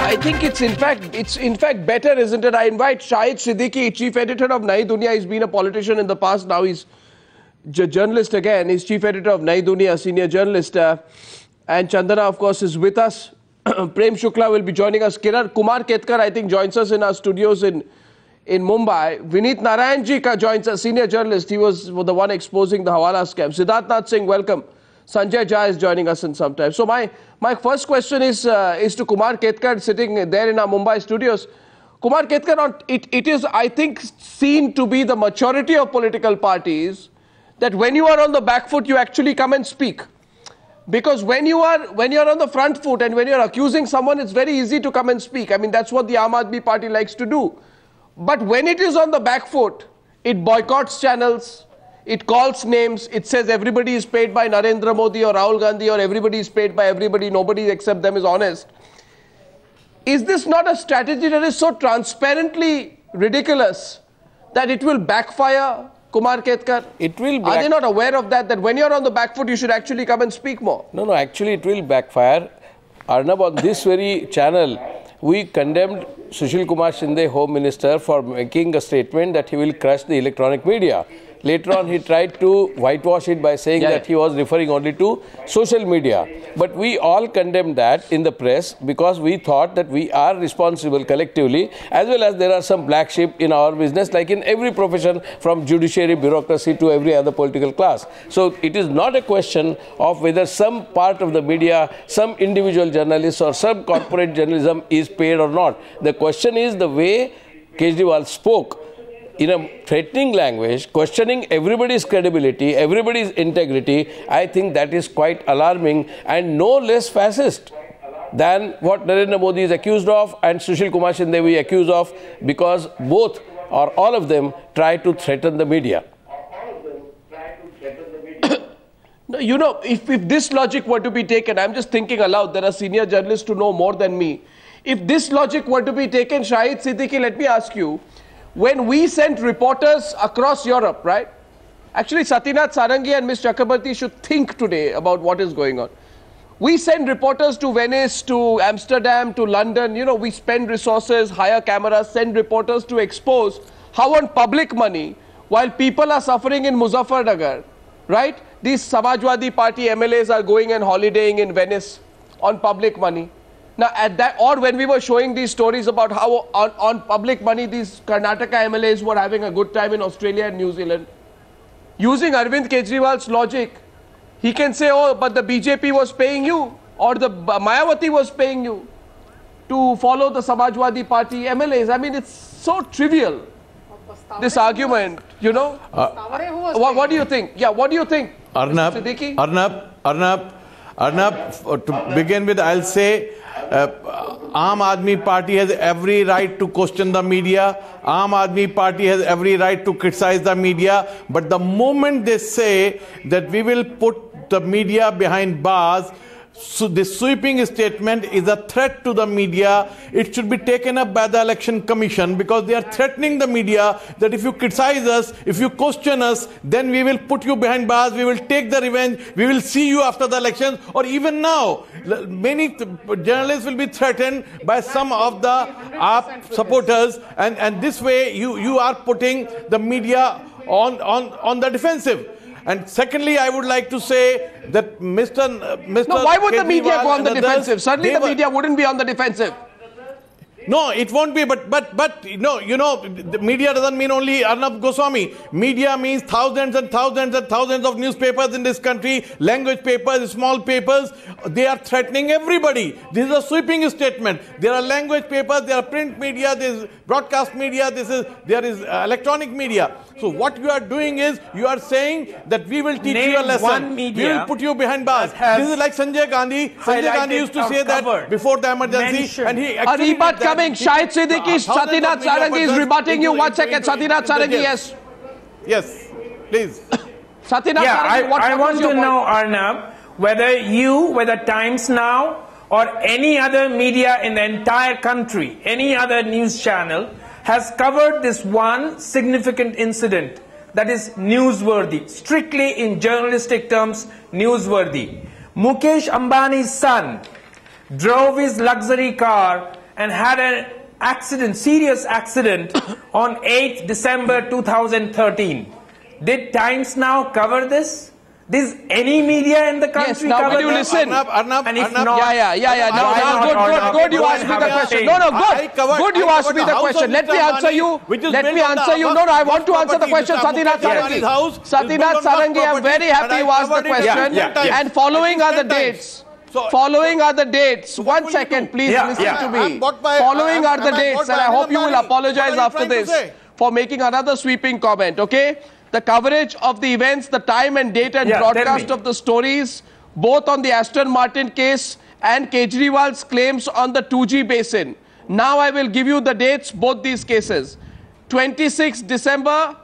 I think it's in fact better, isn't it? I invite Shahid Siddiqui, chief editor of Nayi Dunya. He's been a politician in the past. Now he's journalist again. He's chief editor of Nayi Dunya, senior journalist. And Chandana, of course, is with us. Prem Shukla will be joining us. Kumar Ketkar, I think, joins us in our studios in Mumbai. Vineet Narayanji joins us, senior journalist. He was the one exposing the Hawala scam. Siddharth Nath Singh, welcome. Sanjay Jha is joining us in some time. So my first question is to Kumar Ketkar, sitting there in our Mumbai studios. Kumar Ketkar, it is, I think, seen to be the maturity of political parties that when you are on the back foot, you actually come and speak. Because when you're on the front foot and when you're accusing someone, it's very easy to come and speak. I mean, that's what the Aam Aadmi Party likes to do. But when it is on the back foot, it boycotts channels. It calls names. It says everybody is paid by Narendra Modi or Rahul Gandhi, or everybody is paid by everybody. Nobody except them is honest. Is this not a strategy that is so transparently ridiculous that it will backfire, Kumar Ketkar? It will. Are they not aware of that? That when you're on the back foot, you should actually come and speak more? No, actually it will backfire. Arnab, on this very channel, we condemned Sushil Kumar Shinde, Home Minister, for making a statement that he will crush the electronic media. Later on, he tried to whitewash it by saying that he was referring only to social media. But we all condemned that in the press because we thought that we are responsible collectively, as well as there are some black sheep in our business, like in every profession, from judiciary, bureaucracy to every other political class. So it is not a question of whether some part of the media, some individual journalists or some corporate journalism is paid or not. The question is the way Kejriwal spoke in a threatening language, questioning everybody's credibility, everybody's integrity. I think that is quite alarming and no less fascist than what Narendra Modi is accused of and Sushil Kumar Shinde we accuse of, because both or all of them try to threaten the media. No, you know, if this logic were to be taken, I'm just thinking aloud, there are senior journalists who know more than me. If this logic were to be taken, Shahid Siddiqui, let me ask you, when we sent reporters across Europe, right? Actually, Satyanath Sarangi and Ms. Chakrabarti should think today about what is going on. We send reporters to Venice, to Amsterdam, to London. You know, we spend resources, hire cameras, send reporters to expose how on public money, while people are suffering in Muzaffarnagar, right? These Samajwadi Party MLAs are going and holidaying in Venice on public money. Now, at that, or when we were showing these stories about how on public money these Karnataka MLAs were having a good time in Australia and New Zealand, using Arvind Kejriwal's logic, he can say, oh, but the BJP was paying you, or the Mayawati was paying you to follow the Samajwadi Party MLAs. I mean, it's so trivial, this argument, you know. What do you think? Yeah, what do you think, Arnab, to begin with, I'll say, Aam Aadmi Party has every right to question the media. Aam Aadmi Party has every right to criticize the media. But the moment they say that we will put the media behind bars, so this sweeping statement is a threat to the media. It should be taken up by the Election Commission, because they are threatening the media that if you criticize us, if you question us, then we will put you behind bars, we will take the revenge, we will see you after the elections. Or even now, many journalists will be threatened by some of the AAP supporters, and this way you are putting the media on the defensive. And secondly, I would like to say that Mr. No, why would the media go on the defensive? Certainly the media wouldn't be on the defensive. No, it won't be, but no, you know, the media doesn't mean only Arnab Goswami. Media means thousands and thousands and thousands of newspapers in this country, language papers, small papers. They are threatening everybody. This is a sweeping statement. There are language papers, there are print media, there is broadcast media, there is electronic media. So what you are doing is, you are saying that we will teach you a lesson. We will put you behind bars. This is like Sanjay Gandhi. Sanjay Gandhi used to say that before the emergency, and he actually did that. Shahid Siddiqui, Satyanath Sarangi is rebutting you. 1 second, Satyanath Sarangi, yes. Yes, please. Satyanath Sarangi, I want to know, Arnab, whether Times Now or any other media in the entire country, any other news channel, has covered this one significant incident that is newsworthy, strictly in journalistic terms, newsworthy. Mukesh Ambani's son drove his luxury car and had an accident, serious accident on 8th December 2013. Did Times Now cover this? Does any media in the country now cover will you this? listen? And if not, Yeah. No, good. You asked me the question. No, good. You asked me the question. Let me answer you. No, I want to answer the question, Satynath Sarangi. Satynath Sarangi, I'm very happy you asked the question. And following are the dates. Following are the dates. 1 second, please listen to me. Following are the dates, and I hope you will apologize after this for making another sweeping comment, okay? The coverage of the events, the time and date and broadcast of the stories, both on the Aston Martin case and Kejriwal's claims on the 2G basin. Now I will give you the dates, both these cases. 26 December,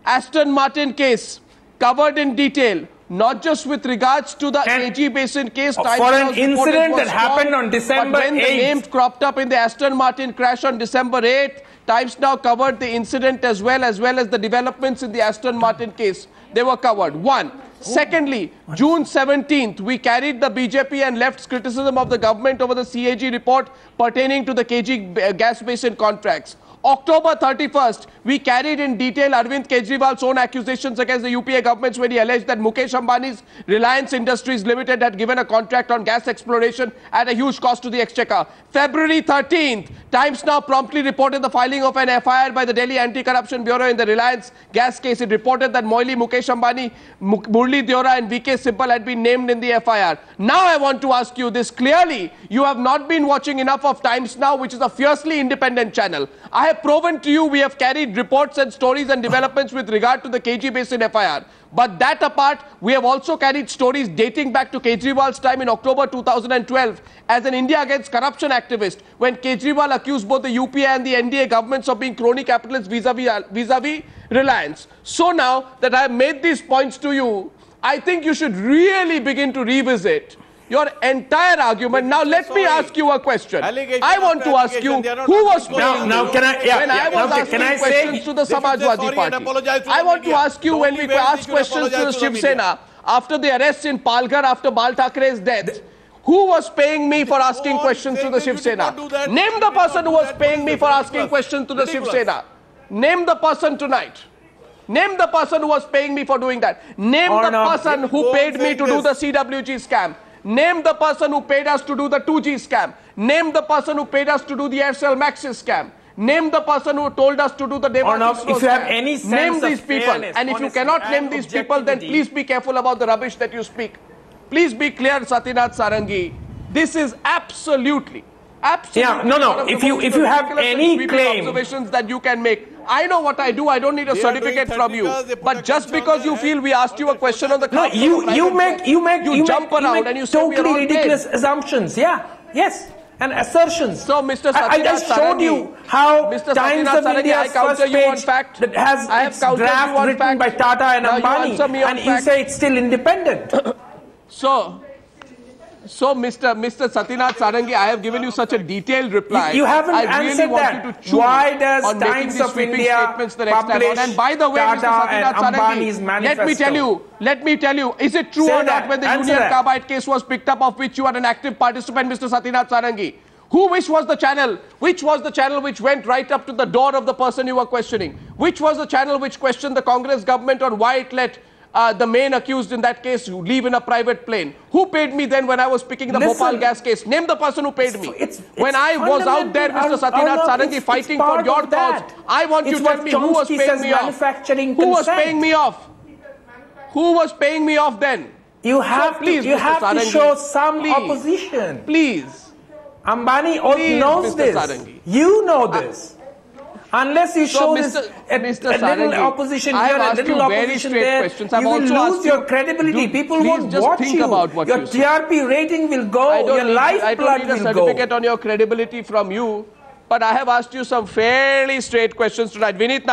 Aston Martin case, covered in detail, not just with regards to the AG Basin case. For an incident that happened on December 8th. When the names cropped up in the Aston Martin crash on December 8th, Times Now covered the incident as well as the developments in the Aston Martin case. They were covered. One. Secondly, June 17th, we carried the BJP and left's criticism of the government over the CAG report pertaining to the KG gas basin contracts. October 31st, we carried in detail Arvind Kejriwal's own accusations against the UPA governments when he alleged that Mukesh Ambani's Reliance Industries Limited had given a contract on gas exploration at a huge cost to the exchequer. February 13th, Times Now promptly reported the filing of an FIR by the Delhi Anti-Corruption Bureau in the Reliance gas case. It reported that Moily, Mukesh Ambani, Murli Deora and VK Sibbal had been named in the FIR. Now I want to ask you this clearly. You have not been watching enough of Times Now, which is a fiercely independent channel. I have proven to you we have carried reports and stories and developments with regard to the KG Basin FIR. But that apart, we have also carried stories dating back to Kejriwal's time in October 2012 as an India Against Corruption activist, when Kejriwal accused both the UPA and the NDA governments of being crony capitalists vis-a-vis Reliance. So now that I have made these points to you, I think you should really begin to revisit your entire argument. Now let me ask you a question. I want to ask you, who was paying now can I, when I was asking questions to the Samajwadi Party? I want to ask you, when we asked questions to the Shiv Sena after the arrests in Palghar after Bal Thackeray's death, who was paying me for asking questions to the Shiv Sena? Name the person who was paying me for asking questions to the Shiv Sena. Name the person tonight. Name the person who was paying me for doing that. Name the person who paid me to do the CWG scam. Name the person who paid us to do the 2G scam. Name the person who paid us to do the Aircel Maxis scam. Name the person who told us to do the Devastation if you have any sense name these of people. fairness, And if you cannot name these people, then please be careful about the rubbish that you speak. Please be clear, Satynath Sarangi. This is absolutely If you have any claim, observations that you can make. I know what I do. I don't need a certificate from you. But just because you feel we asked you a question on the you jump around and you say totally ridiculous assumptions. Yes. And assertions. So, Mr. Satynath I just showed you how Mr. Times of India's first page that has its draft written by Tata and Ambani, and you say it's still independent. So, Mr. Satynath Sarangi, I have given you such a detailed reply. You haven't answered that. Why does Times of India publish and by the way, Tata and Ambani's manifesto? Let me tell you, is it true or not when the Union Carbide case was picked up, of which you are an active participant, Mr. Satynath Sarangi? Which was the channel? Which was the channel which went right up to the door of the person you were questioning? Which was the channel which questioned the Congress government on why it let the main accused in that case leave in a private plane? Who paid me then when I was picking the Bhopal gas case? Name the person who paid me. When I was out there, Mr. Satynath Sarangi, fighting for your cause, I want you to tell me who was paying me off. Who was paying me off? Who was paying me off then? You have to show some opposition. Please. Ambani knows this. You know this. Unless you show this a little opposition here, a little opposition there, you will lose your credibility. People won't watch you. Your TRP rating will go. Your lifeblood will go. I don't need a certificate on your credibility from you, but I have asked you some fairly straight questions tonight. Vineet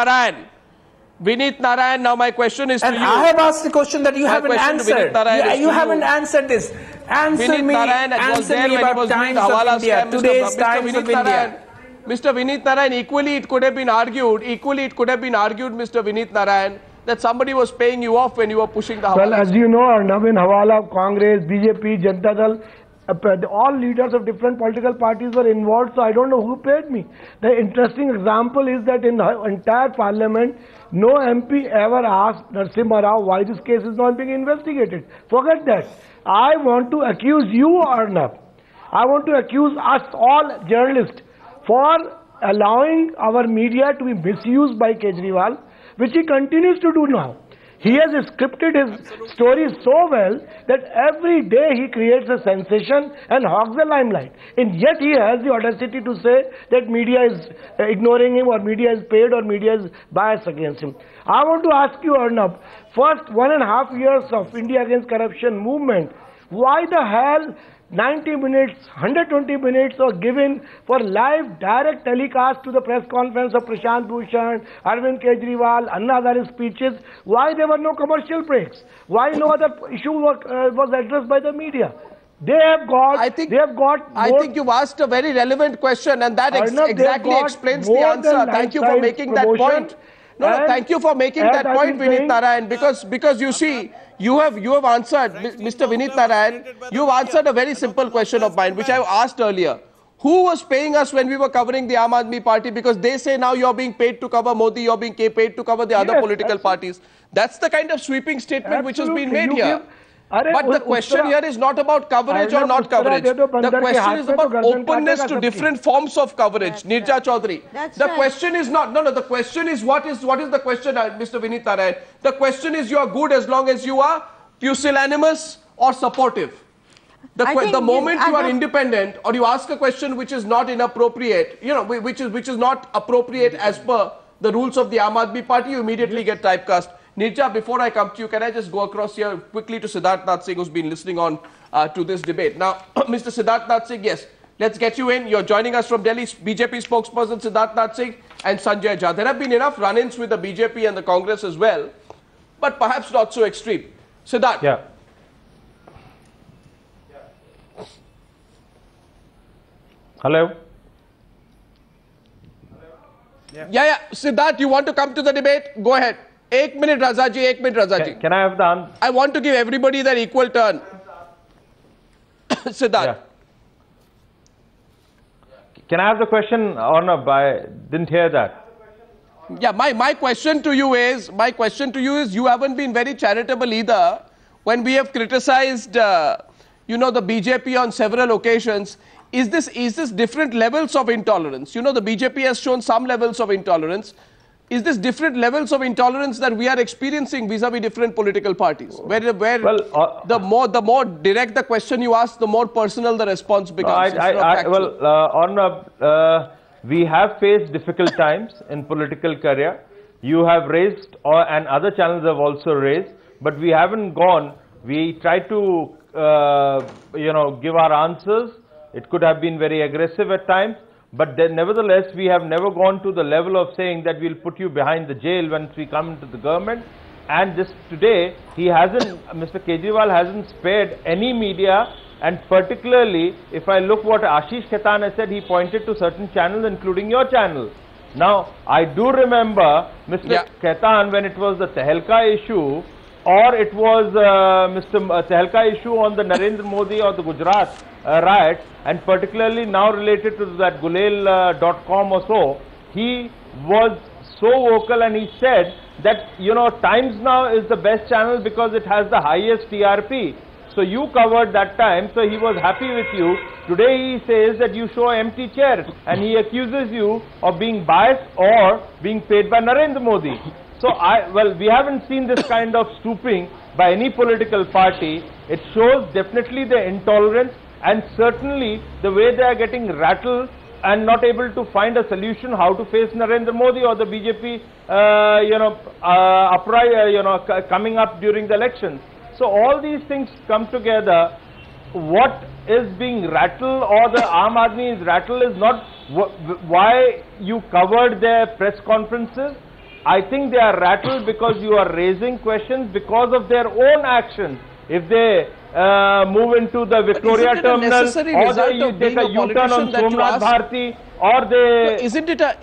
Narayan, now my question is to you. And I have asked the question that you haven't answered. You haven't answered this. Answer me about Times of India, today's Times of India. Mr. Vineet Narayan, equally it could have been argued, Mr. Vineet Narayan, that somebody was paying you off when you were pushing the Hawala. Well, as you know, Arnab, in Hawala, Congress, BJP, Janata Dal, all leaders of different political parties were involved, so I don't know who paid me. The interesting example is that in the entire parliament, no MP ever asked Narasimha Rao why this case is not being investigated. Forget that. I want to accuse you, Arnab. I want to accuse us all journalists for allowing our media to be misused by Kejriwal, which he continues to do now. He has scripted his stories so well that every day he creates a sensation and hogs the limelight. And yet he has the audacity to say that media is ignoring him, or media is paid, or media is biased against him. I want to ask you, Arnab, first 1.5 years of India Against Corruption movement, why the hell 90 minutes, 120 minutes are given for live direct telecast to the press conference of Prashant Bhushan, Arvind Kejriwal, Anna Hazare speeches? Why there were no commercial breaks? Why no other issue was addressed by the media? They have got. I think you've asked a very relevant question, and that exactly explains the answer. Thank you for making that point. No, thank you for making that point, Vineet Narayan, because you see, you have answered, Mr. Vineet Narayan, you've answered a very simple question of mine, which I asked earlier. Who was paying us when we were covering the Aam Aadmi Party? Because they say now you're being paid to cover Modi, you're being paid to cover the other political parties. That's the kind of sweeping statement which has been made here. But the question here is not about coverage or not coverage. The question is about openness to different forms of coverage. Nirja Chaudhary. The question is not, the question is what is the question, Mr. Vineet Narayan? The question is you are good as long as you are pusillanimous or supportive. The moment you are independent or you ask a question which is not inappropriate, which is not appropriate as per the rules of the Aam Aadmi Party, you immediately get typecast. Nirja, before I come to you, can I just go across here quickly to Siddharth Nath Singh, who's been listening on to this debate. Now, Mr. Siddharth Nath Singh, yes, let's get you in. You're joining us from Delhi, BJP spokesperson Siddharth Nath Singh and Sanjay Jha. There have been enough run-ins with the BJP and the Congress as well, but perhaps not so extreme. Siddharth. Yeah. Hello? Yeah. Siddharth, you want to come to the debate? Go ahead. 1 minute, Razaji. 1 minute, Razaji. Can I have the answer? I want to give everybody their equal turn. Siddharth. Yeah. Can I have the question or no? I didn't hear that. Yeah, my question to you is, you haven't been very charitable either when we have criticized, the BJP on several occasions. Is this different levels of intolerance? The BJP has shown some levels of intolerance. Is this different levels of intolerance that we are experiencing vis-a-vis different political parties? Where the more direct the question you ask, the more personal the response becomes. We have faced difficult times in political career. You have raised, and other channels have also raised, but we haven't gone. We try to, give our answers. It could have been very aggressive at times. But then, nevertheless, we have never gone to the level of saying that we'll put you behind the jail once we come into the government. And just today, Mr. Kejriwal hasn't spared any media. And particularly, if I look what Ashish Khaitan has said, he pointed to certain channels, including your channel. Now, I do remember Mr. Khaitan, when it was the Tehelka issue, or it was Mr. Tehelka issue on the Narendra Modi or the Gujarat riot, and particularly now related to that Gulel.com or so, he was so vocal and he said that, Times Now is the best channel because it has the highest TRP. So you covered that time, so he was happy with you. Today he says that you show empty chairs and he accuses you of being biased or being paid by Narendra Modi. So we haven't seen this kind of stooping by any political party. It shows definitely the intolerance and certainly the way they are getting rattled and not able to find a solution how to face Narendra Modi or the BJP, coming up during the elections. So all these things come together. What is being rattled or the Aam Aadmi's rattle is not why you covered their press conferences. I think they are rattled because you are raising questions because of their own actions. If they move into the Victoria terminal, or they take a U-turn on Somnath Bharti, or they... Isn't it a